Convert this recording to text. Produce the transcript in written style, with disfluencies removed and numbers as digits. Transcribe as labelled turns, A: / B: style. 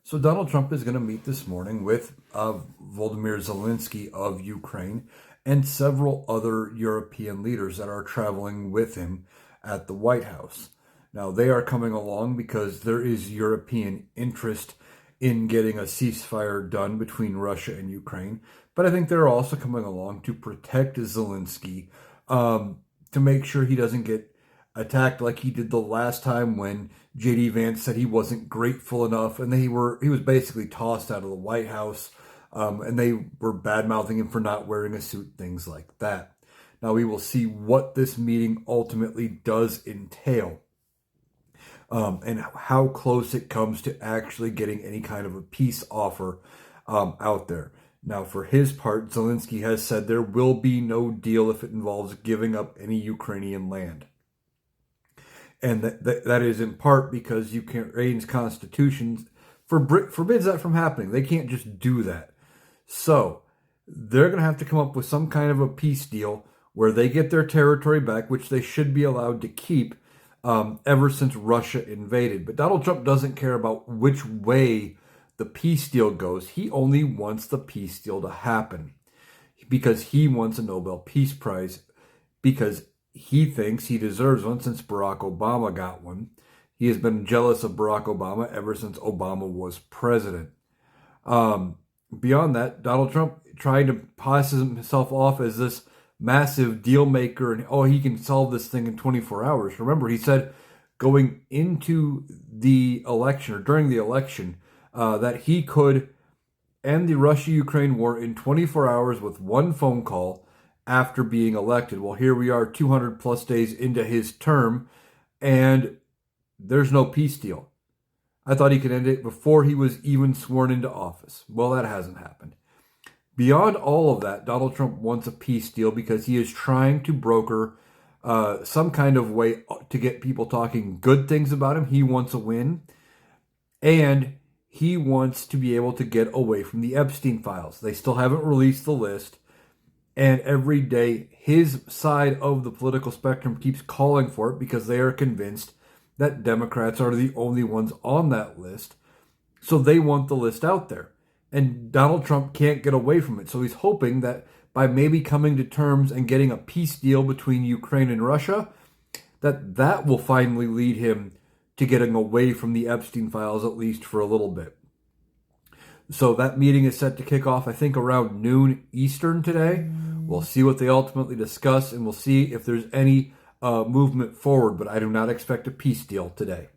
A: So Donald Trump is going to meet this morning with Volodymyr Zelensky of Ukraine and several other European leaders that are traveling with him at the White House. Now, they are coming along because there is European interest in getting a ceasefire done between Russia and Ukraine. But I think they're also coming along to protect Zelensky, to make sure he doesn't get attacked like he did the last time when JD Vance said he wasn't grateful enough, and he was basically tossed out of the White House, and they were bad mouthing him for not wearing a suit, things like that. Now we will see what this meeting ultimately does entail, and how close it comes to actually getting any kind of a peace offer out there. Now, for his part, Zelensky has said there will be no deal if it involves giving up any Ukrainian land. And that is in part because Ukraine's constitution forbids that from happening. They can't just do that. So they're going to have to come up with some kind of a peace deal where they get their territory back, which they should be allowed to keep ever since Russia invaded. But Donald Trump doesn't care about which way the peace deal goes. He only wants the peace deal to happen because he wants a Nobel Peace Prize, because he thinks he deserves one since Barack Obama got one. He has been jealous of Barack Obama ever since Obama was president. Beyond that, Donald Trump tried to pass himself off as this massive deal maker, and he can solve this thing in 24 hours. Remember, he said going into the election or during the election that he could end the Russia-Ukraine war in 24 hours with one phone call after being elected. Well, here we are 200 plus days into his term, and there's no peace deal. I thought he could end it before he was even sworn into office. Well, that hasn't happened. Beyond all of that, Donald Trump wants a peace deal because he is trying to broker some kind of way to get people talking good things about him. He wants a win, and he wants to be able to get away from the Epstein files. They still haven't released the list. And every day, his side of the political spectrum keeps calling for it because they are convinced that Democrats are the only ones on that list. So they want the list out there. And Donald Trump can't get away from it. So he's hoping that by maybe coming to terms and getting a peace deal between Ukraine and Russia, that will finally lead him to getting away from the Epstein files, at least for a little bit. So that meeting is set to kick off, I think, around noon Eastern today. We'll see what they ultimately discuss, and we'll see if there's any movement forward, but I do not expect a peace deal today.